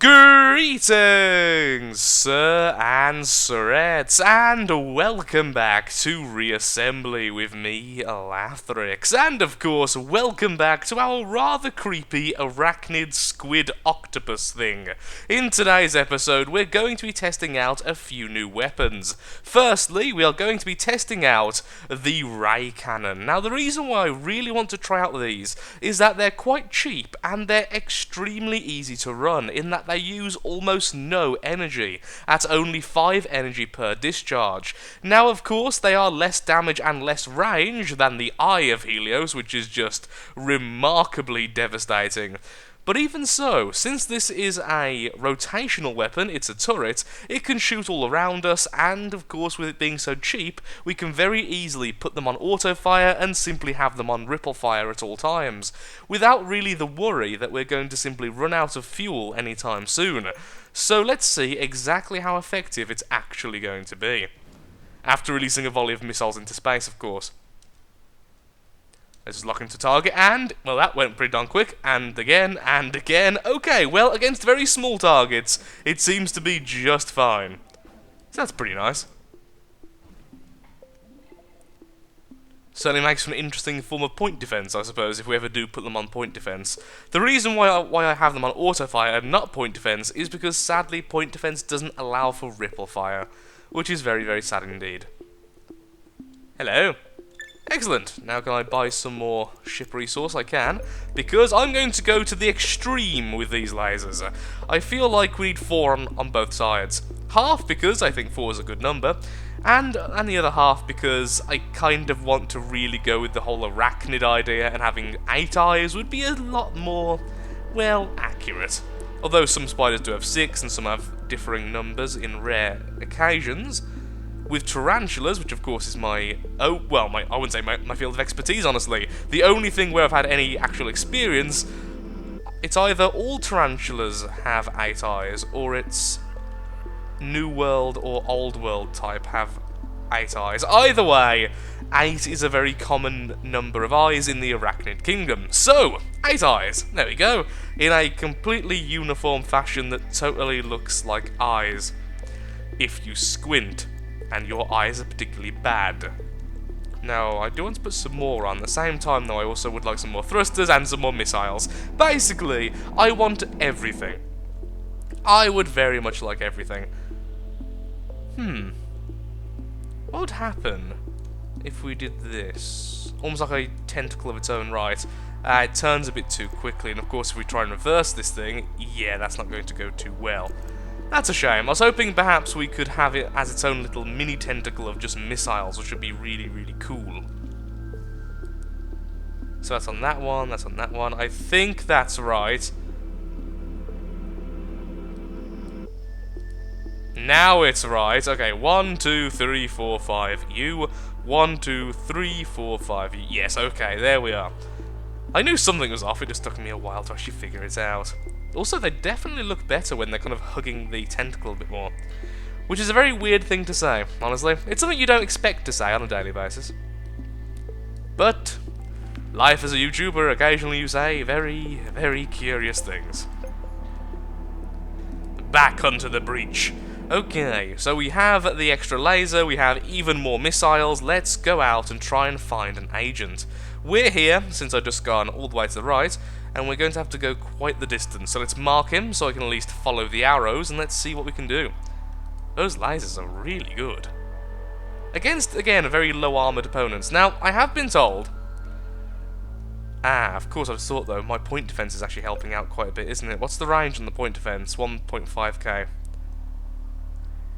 Greetings, sir and sirettes, and welcome back to Reassembly with me, Lathrix, and of course, welcome back to our rather creepy arachnid squid octopus thing. In today's episode, we're going to be testing out a few new weapons. Firstly, we are going to be testing out the ray cannon. Now, the reason why I really want to try out these is that they're quite cheap, and they're extremely easy to run, in that they use almost no energy, at only 5 energy per discharge. Now, of course, they are less damage and less range than the Eye of Helios, which is just remarkably devastating. But even so, since this is a rotational weapon, it's a turret, it can shoot all around us, and of course with it being so cheap, we can very easily put them on auto fire and simply have them on ripple fire at all times, without really the worry that we're going to simply run out of fuel anytime soon. So let's see exactly how effective it's actually going to be. After releasing a volley of missiles into space, of course. Let's just lock into target, and, well, that went pretty darn quick, and again, and again. Okay, well, against very small targets, it seems to be just fine. So that's pretty nice. Certainly makes for an interesting form of point defense, I suppose, if we ever do put them on point defense. The reason why I have them on auto fire and not point defense is because, sadly, point defense doesn't allow for ripple fire, which is very, very sad indeed. Hello. Excellent. Now can I buy some more ship resource? I can, because I'm going to go to the extreme with these lasers. I feel like we need 4 on both sides. Half because I think 4 is a good number, and the other half because I kind of want to really go with the whole arachnid idea, and having 8 eyes would be a lot more, well, accurate. Although some spiders do have 6 and some have differing numbers in rare occasions. With tarantulas, which of course is I wouldn't say my field of expertise, honestly. The only thing where I've had any actual experience, it's either all tarantulas have 8 eyes, or it's New World or Old World type have 8 eyes. Either way, 8 is a very common number of eyes in the Arachnid Kingdom. So, 8 eyes, there we go, in a completely uniform fashion that totally looks like eyes, if you squint. And your eyes are particularly bad. Now, I do want to put some more on. At the same time, though, I also would like some more thrusters and some more missiles. Basically, I want everything. I would very much like everything. What would happen if we did this? Almost like a tentacle of its own right. It turns a bit too quickly, and of course if we try and reverse this thing, yeah, that's not going to go too well. That's a shame. I was hoping perhaps we could have it as its own little mini tentacle of just missiles, which would be really, really cool. So that's on that one, that's on that one. I think that's right. Now it's right. Okay, 1, 2, 3, 4, 5. You. 1, 2, 3, 4, 5. Yes, okay, there we are. I knew something was off, it just took me a while to actually figure it out. Also, they definitely look better when they're kind of hugging the tentacle a bit more. Which is a very weird thing to say, honestly. It's something you don't expect to say on a daily basis. But, life as a YouTuber, occasionally you say very, very curious things. Back onto the breach. Okay, so we have the extra laser, we have even more missiles. Let's go out and try and find an agent. We're here, since I've just gone all the way to the right, and we're going to have to go quite the distance. So let's mark him so I can at least follow the arrows, and let's see what we can do. Those lasers are really good. Against, again, very low armoured opponents. Now, I have been told... of course I thought though, my point defense is actually helping out quite a bit, isn't it? What's the range on the point defense? 1.5k.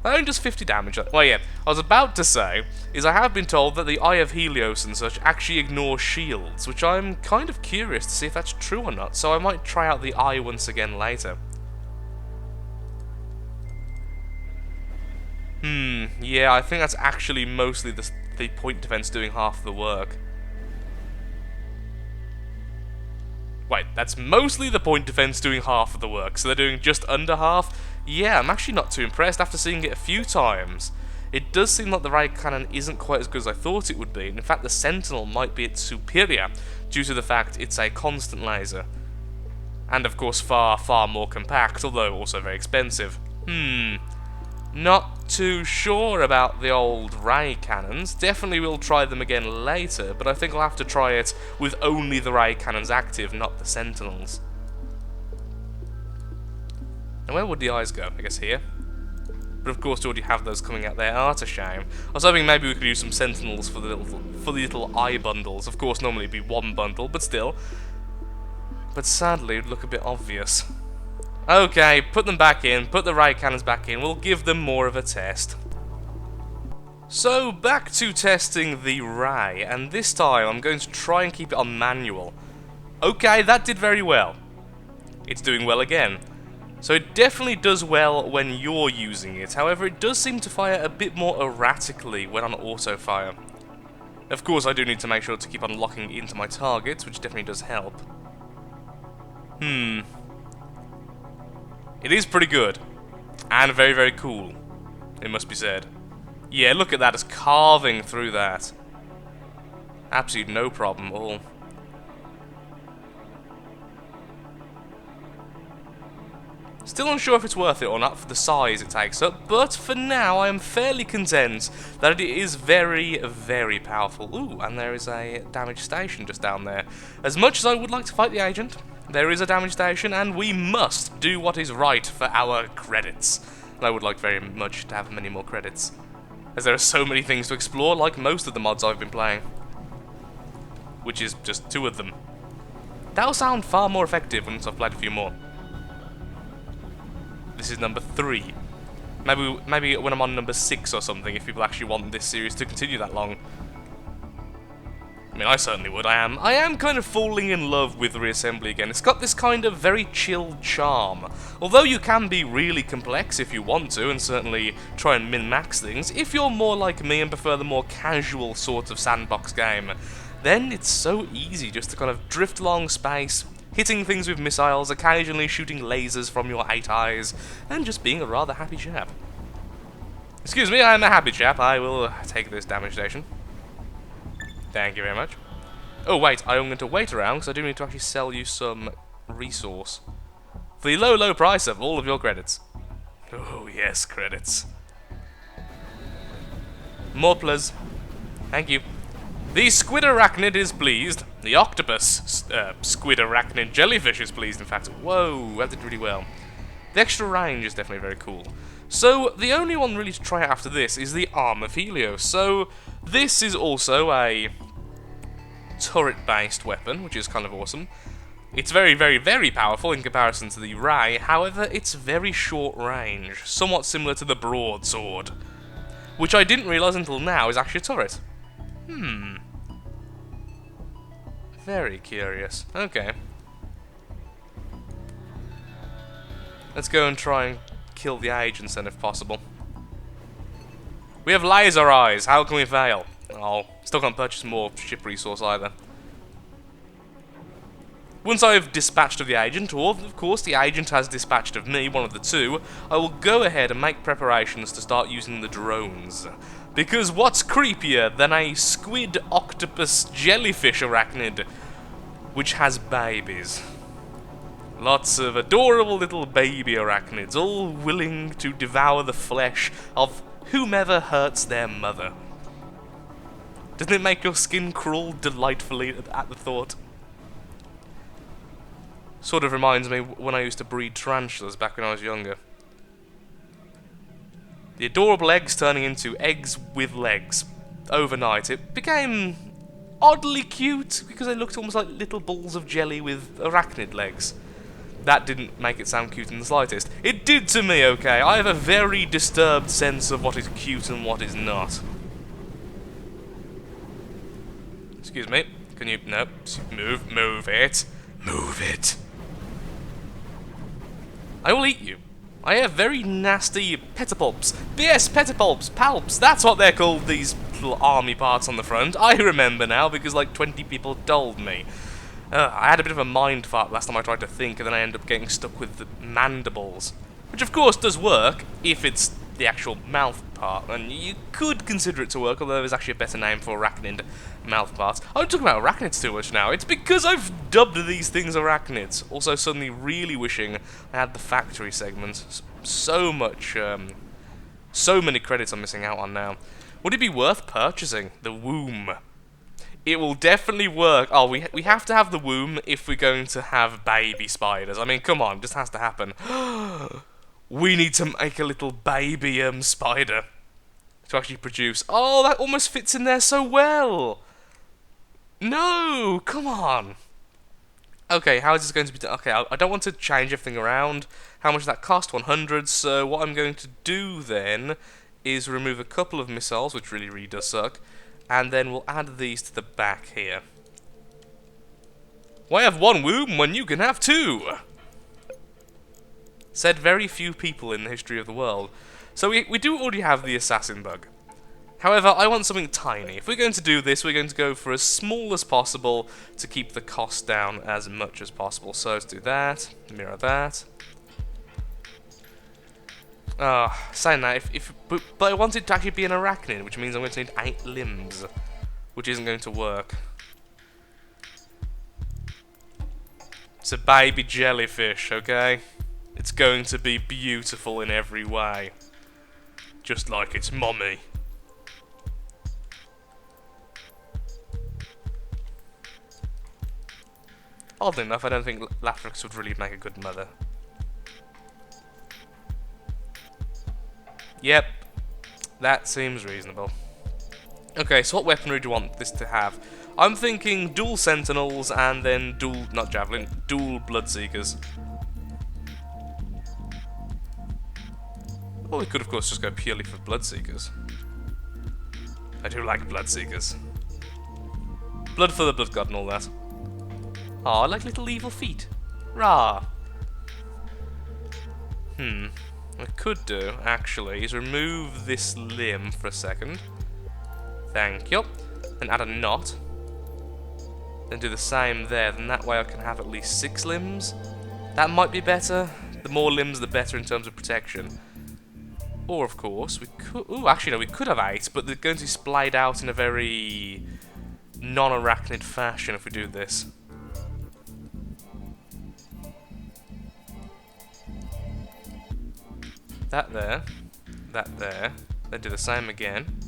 That only does 50 damage. Well, yeah, I was about to say, is I have been told that the Eye of Helios and such actually ignore shields, which I'm kind of curious to see if that's true or not, so I might try out the Eye once again later. Yeah, I think that's actually mostly the point defense doing half the work. Wait, that's mostly the point defense doing half of the work, so they're doing just under half? Yeah, I'm actually not too impressed after seeing it a few times. It does seem like the ray cannon isn't quite as good as I thought it would be, and in fact the Sentinel might be its superior, due to the fact it's a constant laser. And of course far, far more compact, although also very expensive. Not too sure about the old ray cannons. Definitely will try them again later, but I think I'll have to try it with only the ray cannons active, not the sentinels. And where would the eyes go? I guess here. But of course, you already have those coming out there. Oh, that's a shame. I was hoping maybe we could use some sentinels for the little eye bundles. Of course, normally it'd be one bundle, but still. But sadly, it would look a bit obvious. Okay, put them back in, put the ray cannons back in, we'll give them more of a test. So, back to testing the ray, and this time I'm going to try and keep it on manual. Okay, that did very well. It's doing well again. So it definitely does well when you're using it, however it does seem to fire a bit more erratically when on auto fire. Of course I do need to make sure to keep on locking into my targets, which definitely does help. It is pretty good. And very, very cool. It must be said. Yeah, look at that, it's carving through that. Absolutely no problem at all. Still unsure if it's worth it or not for the size it takes up, but for now I am fairly content that it is very, very powerful. Ooh, and there is a damage station just down there. As much as I would like to fight the agent, there is a damage station, and we must do what is right for our credits. And I would like very much to have many more credits, as there are so many things to explore, like most of the mods I've been playing. Which is just 2 of them. That'll sound far more effective once I've played a few more. This is number 3. Maybe when I'm on number 6 or something, if people actually want this series to continue that long. I mean, I certainly would. I am kind of falling in love with Reassembly again. It's got this kind of very chill charm. Although you can be really complex if you want to, and certainly try and min-max things, if you're more like me and prefer the more casual sort of sandbox game, then it's so easy just to kind of drift along space, hitting things with missiles, occasionally shooting lasers from your 8 eyes, and just being a rather happy chap. Excuse me, I am a happy chap. I will take this damage station. Thank you very much. Oh wait, I'm going to wait around because I do need to actually sell you some resource. For the low, low price of all of your credits. Oh yes, credits. More please. Thank you. The squid arachnid is pleased. The octopus squid arachnid jellyfish is pleased, in fact. Whoa, that did really well. The extra range is definitely very cool. So, the only one really to try out after this is the Arm of Helios. So, this is also a turret-based weapon, which is kind of awesome. It's very, very, very powerful in comparison to the Ray, however, it's very short range, somewhat similar to the broadsword, which I didn't realise until now is actually a turret. Very curious. Okay. Let's go and try and kill the agents then, if possible. We have laser eyes, how can we fail? Oh, still can't purchase more ship resource either. Once I've dispatched of the agent, or of course the agent has dispatched of me, one of the two, I will go ahead and make preparations to start using the drones. Because what's creepier than a squid, octopus, jellyfish arachnid, which has babies? Lots of adorable little baby arachnids, all willing to devour the flesh of whomever hurts their mother. Doesn't it make your skin crawl delightfully at the thought? Sort of reminds me when I used to breed tarantulas back when I was younger. The adorable eggs turning into eggs with legs. Overnight, it became oddly cute because they looked almost like little balls of jelly with arachnid legs. That didn't make it sound cute in the slightest. It did to me, okay? I have a very disturbed sense of what is cute and what is not. Excuse me. Can you... No. Move it. Move it. I will eat you. I have very nasty petapulps. Yes, petapulps, palps, that's what they're called, these little army parts on the front. I remember now because like 20 people told me. I had a bit of a mind fart last time I tried to think, and then I ended up getting stuck with the mandibles. Which of course does work, if it's the actual mouth part, and you could consider it to work, although there's actually a better name for arachnid mouth parts. I'm talking about arachnids too much now. It's because I've dubbed these things arachnids. Also, suddenly really wishing I had the factory segment. So much, so many credits I'm missing out on now. Would it be worth purchasing the womb? It will definitely work. Oh, we have to have the womb if we're going to have baby spiders. I mean, come on, it just has to happen. We need to make a little baby spider to actually produce. Oh, that almost fits in there so well. No, come on. Okay, how is this going to be done? Okay, I don't want to change everything around. How much does that cost? 100. So what I'm going to do then is remove a couple of missiles, which really does suck, and then we'll add these to the back here. Why have one womb when you can have two? Said very few people in the history of the world. So we do already have the assassin bug. However, I want something tiny. If we're going to do this, we're going to go for as small as possible to keep the cost down as much as possible. So let's do that, mirror that. Saying that, but I want it to actually be an arachnid, which means I'm going to need 8 limbs, which isn't going to work. It's a baby jellyfish, okay? It's going to be beautiful in every way. Just like its mommy. Oddly enough, I don't think Lathrixian would really make a good mother. Yep, that seems reasonable. Okay, so what weaponry do you want this to have? I'm thinking dual sentinels and then dual, not javelin, dual bloodseekers. Or we could, of course, just go purely for bloodseekers. I do like bloodseekers. Blood for the blood god and all that. Aw, I like little evil feet. Rah! What I could do, actually, is remove this limb for a second. Thank you. And add a knot. Then do the same there, then that way I can have at least 6 limbs. That might be better. The more limbs, the better in terms of protection. Or, of course, we could... Ooh, actually, no, we could have 8, but they're going to be splayed out in a very non-arachnid fashion if we do this. That there, then do the same again.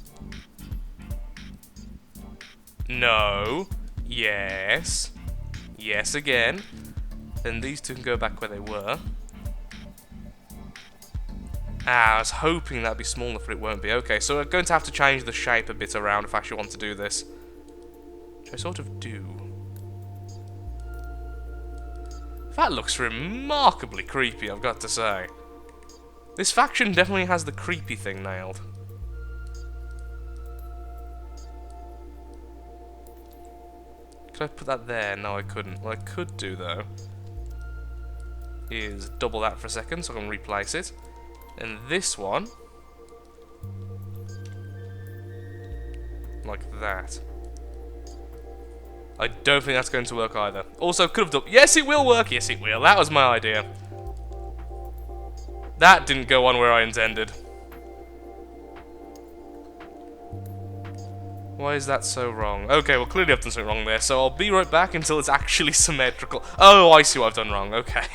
No, yes, yes again. Then these two can go back where they were. I was hoping that'd be small enough, but it won't be. Okay, so we're going to have to change the shape a bit around if I actually want to do this. Which I sort of do. That looks remarkably creepy, I've got to say. This faction definitely has the creepy thing nailed. Could I put that there? No, I couldn't. What I could do, though, is double that for a second so I can replace it. And this one, like that. I don't think that's going to work either. Also, could have done... Yes, it will work! Yes, it will. That was my idea. That didn't go on where I intended. Why is that so wrong? Okay, well, clearly I've done something wrong there, so I'll be right back until it's actually symmetrical. Oh, I see what I've done wrong. Okay.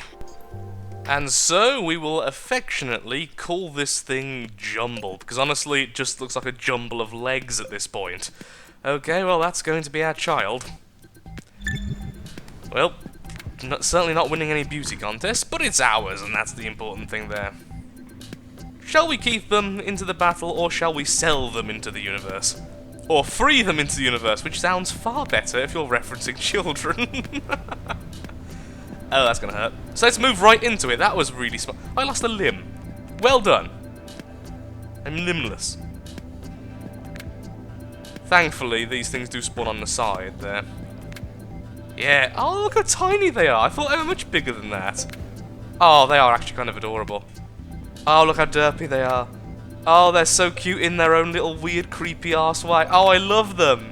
And so we will affectionately call this thing Jumble, because honestly, it just looks like a jumble of legs at this point. Okay, well, that's going to be our child. Well, certainly not winning any beauty contests, but it's ours, and that's the important thing there. Shall we keep them into the battle, or shall we sell them into the universe? Or free them into the universe, which sounds far better if you're referencing children. Oh, that's gonna hurt. So let's move right into it. That was really smart. I lost a limb. Well done. I'm limbless. Thankfully, these things do spawn on the side there. Yeah. Oh, look how tiny they are. I thought they were much bigger than that. Oh, they are actually kind of adorable. Oh, look how derpy they are. Oh, they're so cute in their own little weird, creepy arse way. Oh, I love them.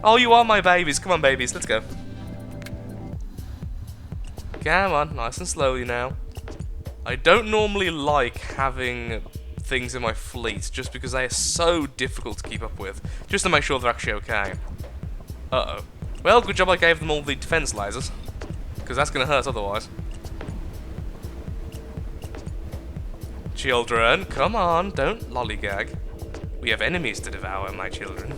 Oh, you are my babies. Come on, babies. Let's go. Come on, nice and slowly now. I don't normally like having things in my fleet just because they are so difficult to keep up with, just to make sure they're actually okay. Uh-oh. Well, good job I gave them all the defense lasers, because that's going to hurt otherwise. Children, come on, don't lollygag. We have enemies to devour, my children.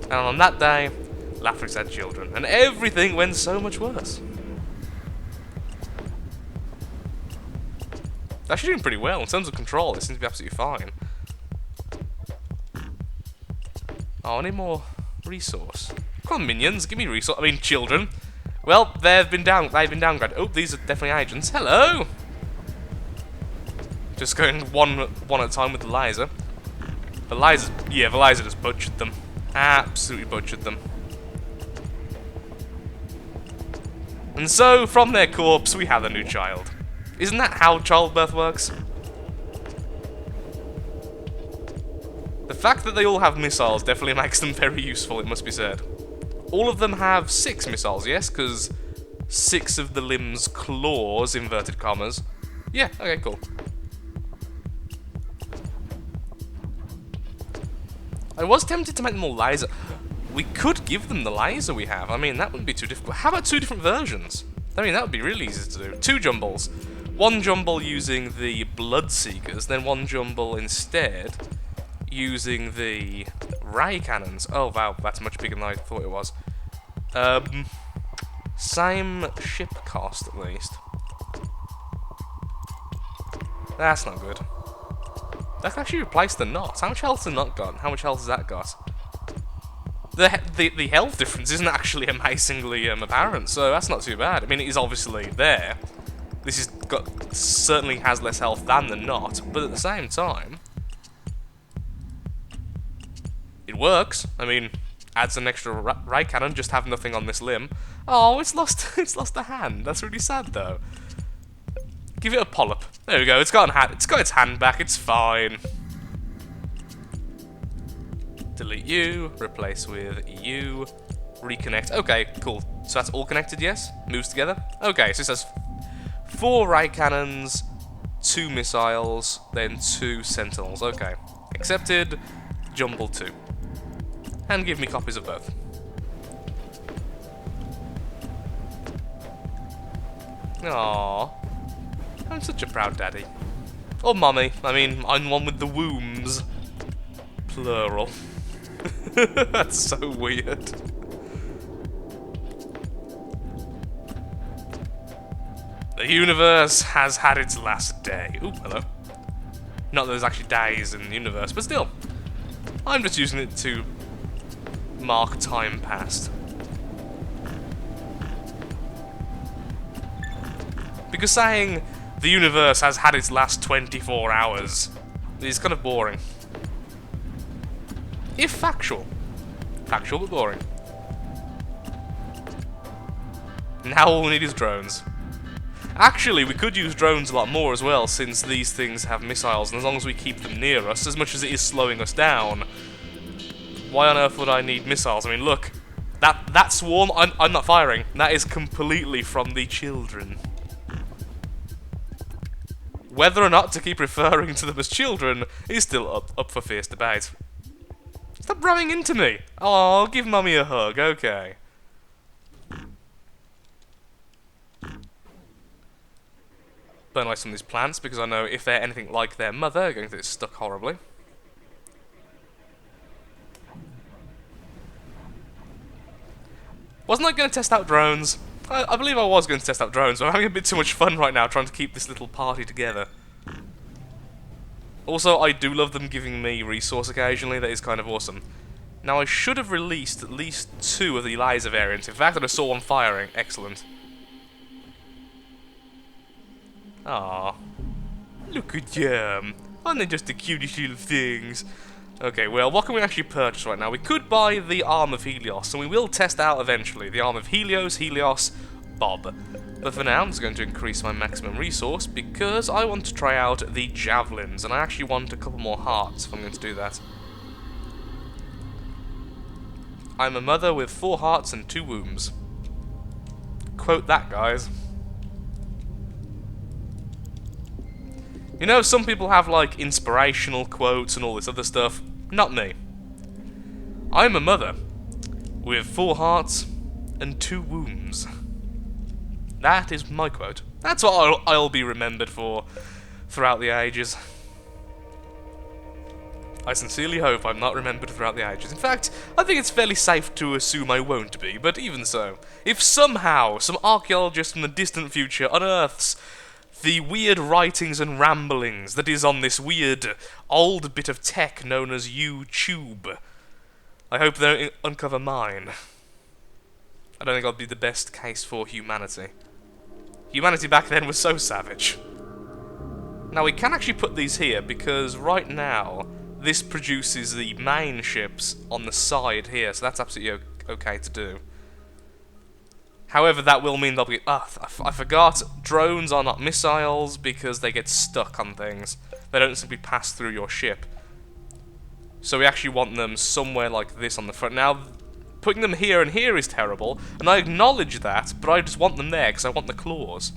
And on that day, Lathrixian had children, and everything went so much worse. They're actually doing pretty well in terms of control. It seems to be absolutely fine. Oh, I need more resource. Come on, minions, give me resource. I mean, children. Well, they've been downgraded. Oh, these are definitely agents. Hello. Just going one at a time with the laser. The laser just butchered them. Absolutely butchered them. And so, from their corpse, we have a new child. Isn't that how childbirth works? The fact that they all have missiles definitely makes them very useful, it must be said. All of them have 6 missiles, yes? Because 6 of the limbs' claws, inverted commas. Yeah, okay, cool. I was tempted to make them all laser. We could give them the laser we have. I mean, that wouldn't be too difficult. How about 2 different versions? I mean, that would be really easy to do. 2 jumbles. 1 jumble using the Bloodseekers, then 1 jumble instead using the ray cannons. Oh wow, that's much bigger than I thought it was. Same ship cost at least. That's not good. That can actually replace the knot. How much health has the knot got? How much health has that got? The health difference isn't actually amazingly apparent, so that's not too bad. I mean, it is obviously there. This is certainly has less health than the knot, but at the same time, it works. I mean, adds an extra ray cannon. Just have nothing on this limb. Oh, it's lost. It's lost a hand. That's really sad, though. Give it a polyp. There we go. It's got its hand back. It's fine. Delete you. Replace with you. Reconnect. Okay, cool. So that's all connected. Yes. Moves together. Okay. So it says 4 ray cannons, 2 missiles, then 2 sentinels. Okay. Accepted. Jumble 2. And give me copies of both. Aww. I'm such a proud daddy. Or mummy. I mean, I'm the one with the wombs. Plural. That's so weird. The universe has had its last day. Ooh, hello. Not that there's actually days in the universe, but still. I'm just using it to mark time past. Because saying the universe has had its last 24 hours is kind of boring. If factual. Factual but boring. Now all we need is drones. Actually, we could use drones a lot more as well, since these things have missiles, and as long as we keep them near us, as much as it is slowing us down, why on earth would I need missiles? I mean, look, that swarm, I'm not firing. That is completely from the children. Whether or not to keep referring to them as children is still up for fierce debate. Stop ramming into me! Oh, give mummy a hug, okay. Burn away some of these plants, because I know if they're anything like their mother, they're going to get stuck horribly. Wasn't I going to test out drones? I believe I was going to test out drones, but I'm having a bit too much fun right now trying to keep this little party together. Also, I do love them giving me resource occasionally, that is kind of awesome. Now, I should have released at least 2 of the laser variants. In fact, I saw one firing. Excellent. Ah, look at them. Aren't they just the cutest little things? Okay, well, what can we actually purchase right now? We could buy the Arm of Helios, and we will test out eventually the Arm of Helios, Bob. But for now, I'm just going to increase my maximum resource because I want to try out the Javelins, and I actually want a couple more hearts if I'm going to do that. I'm a mother with 4 hearts and 2 wombs. Quote that, guys. You know, some people have, like, inspirational quotes and all this other stuff. Not me. I'm a mother with 4 hearts and 2 wombs. That is my quote. That's what I'll be remembered for throughout the ages. I sincerely hope I'm not remembered throughout the ages. In fact, I think it's fairly safe to assume I won't be, but even so, if somehow some archaeologist from the distant future unearths the weird writings and ramblings that is on this weird old bit of tech known as YouTube, I hope they don't uncover mine. I don't think I'll be the best case for humanity. Humanity back then was so savage. Now we can actually put these here, because right now this produces the main ships on the side here, so that's absolutely okay to do. However, that will mean they'll be... I forgot, drones are not missiles because they get stuck on things. They don't simply pass through your ship. So we actually want them somewhere like this on the front. Now, putting them here and here is terrible, and I acknowledge that, but I just want them there because I want the claws.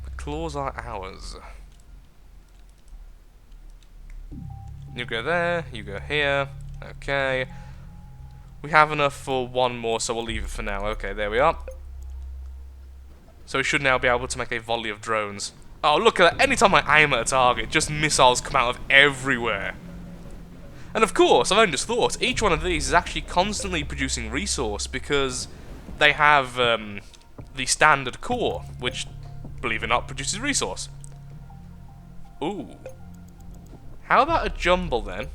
The claws are ours. You go there, you go here, okay. We have enough for one more, so we'll leave it for now. Okay, there we are. So we should now be able to make a volley of drones. Oh, look at that. Anytime I aim at a target, just missiles come out of everywhere. And of course, I've only just thought, each one of these is actually constantly producing resource because they have the standard core, which, believe it or not, produces resource. Ooh. How about a jumble then?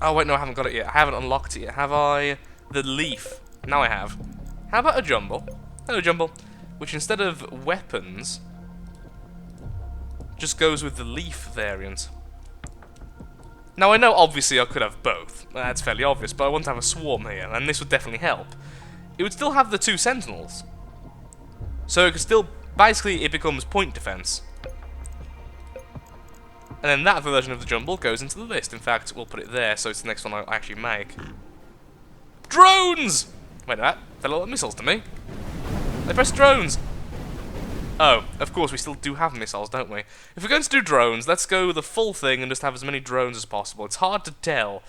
Oh wait, no, I haven't got it yet. I haven't unlocked it yet. Have I? The leaf. Now I have. How about a jumble? Hello, jumble. Which instead of weapons, just goes with the leaf variant. Now I know obviously I could have both. That's fairly obvious, but I want to have a swarm here, and this would definitely help. It would still have the 2 sentinels. So it could still... Basically, it becomes point defense. And then that version of the jumble goes into the list. In fact, we'll put it there, so it's the next one I actually make. Drones! Wait, that fell like missiles to me. They press drones. Oh, of course, we still do have missiles, don't we? If we're going to do drones, let's go the full thing and just have as many drones as possible. It's hard to tell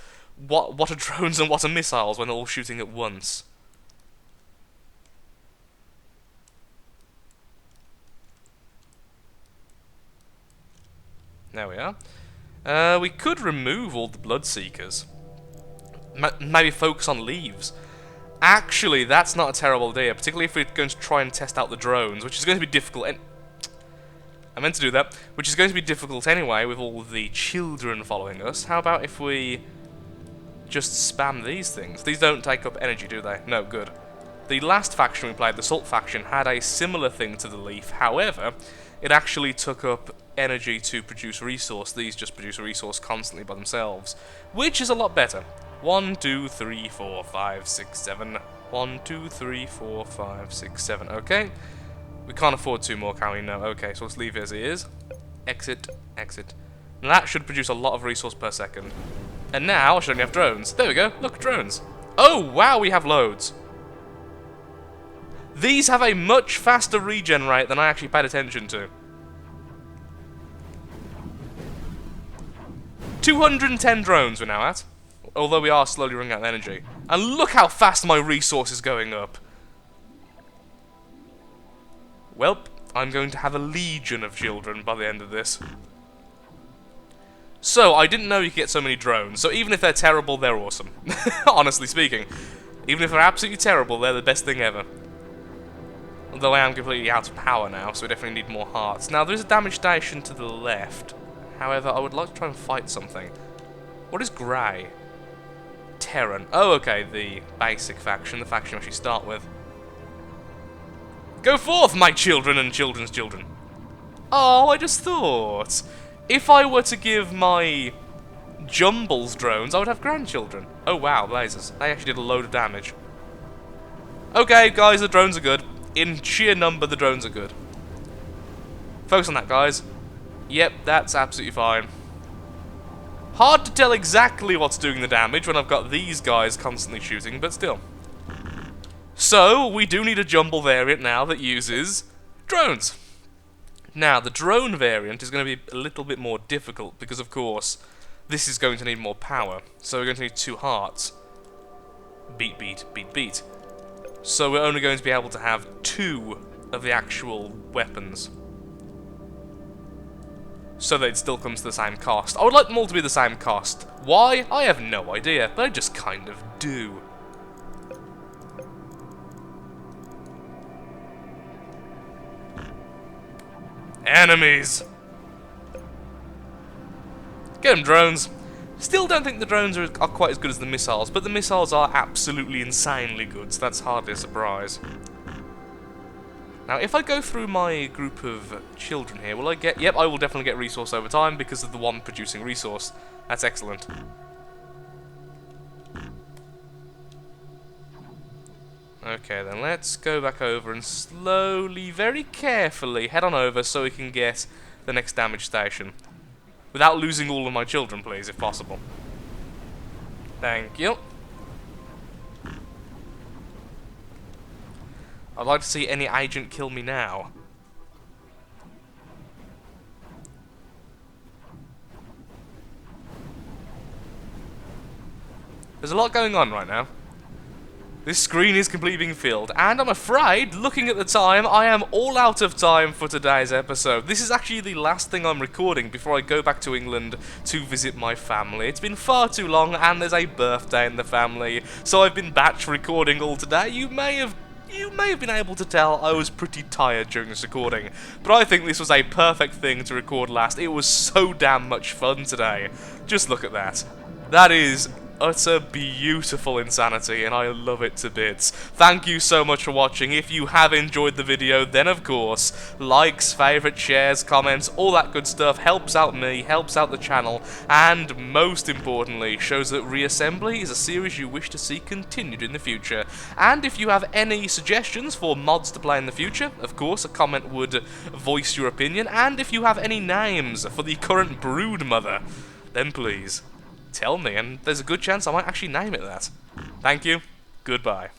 what are drones and what are missiles when they're all shooting at once. There we are. We could remove all the Bloodseekers. Maybe focus on leaves. Actually, that's not a terrible idea, particularly if we're going to try and test out the drones, which is going to be difficult. I meant to do that, which is going to be difficult anyway with all the children following us. How about if we just spam these things? These don't take up energy, do they? No, good. The last faction we played, the Salt faction, had a similar thing to the Leaf. However, it actually took up energy to produce resource. These just produce a resource constantly by themselves, which is a lot better. 1, 2, 3, 4, 5, 6, 7. 1, 2, 3, 4, 5, 6, 7. Okay. We can't afford 2 more, can we? No. Okay, so let's leave it as it is. Exit, exit. And that should produce a lot of resource per second. And now I should only have drones. There we go. Look, drones. Oh, wow, we have loads. These have a much faster regen rate than I actually paid attention to. 210 drones we're now at. Although we are slowly running out of energy. And look how fast my resource is going up. Welp, I'm going to have a legion of children by the end of this. So, I didn't know you could get so many drones. So even if they're terrible, they're awesome. Honestly speaking. Even if they're absolutely terrible, they're the best thing ever. Although I am completely out of power now, so we definitely need more hearts. Now, there is a damage station to the left. However, I would like to try and fight something. What is Grey? Terran. Oh, okay, the basic faction, the faction we actually start with. Go forth, my children and children's children. Oh, I just thought, if I were to give my Jumbles drones, I would have grandchildren. Oh wow, blazers. They actually did a load of damage. Okay, guys, the drones are good. In sheer number, the drones are good. Focus on that, guys. Yep, that's absolutely fine. Hard to tell exactly what's doing the damage when I've got these guys constantly shooting, but still. So, we do need a Jumble variant now that uses Drones! Now, the drone variant is going to be a little bit more difficult because, of course, this is going to need more power. So we're going to need 2 hearts. Beat, beat, beat, beat. So we're only going to be able to have 2 of the actual weapons. So that it still comes to the same cost. I would like them all to be the same cost. Why? I have no idea, but I just kind of do. Enemies! Get them, drones. Still don't think the drones are quite as good as the missiles, but the missiles are absolutely insanely good, so that's hardly a surprise. Now, if I go through my group of children here, will I get... Yep, I will definitely get resource over time because of the one producing resource. That's excellent. Okay, then let's go back over and slowly, very carefully, head on over so we can get the next damage station. Without losing all of my children, please, if possible. Thank you. I'd like to see any agent kill me now. There's a lot going on right now. This screen is completely being filled, and I'm afraid, looking at the time, I am all out of time for today's episode. This is actually the last thing I'm recording before I go back to England to visit my family. It's been far too long, and there's a birthday in the family, so I've been batch recording all today. You may have been able to tell I was pretty tired during this recording, but I think this was a perfect thing to record last. It was so damn much fun today. Just look at that. That is utter beautiful insanity, and I love it to bits. Thank you so much for watching. If you have enjoyed the video, then of course, likes, favourites, shares, comments, all that good stuff helps out me, helps out the channel, and most importantly, shows that Reassembly is a series you wish to see continued in the future. And if you have any suggestions for mods to play in the future, of course, a comment would voice your opinion, and if you have any names for the current brood mother, then please tell me, and there's a good chance I might actually name it that. Thank you. Goodbye.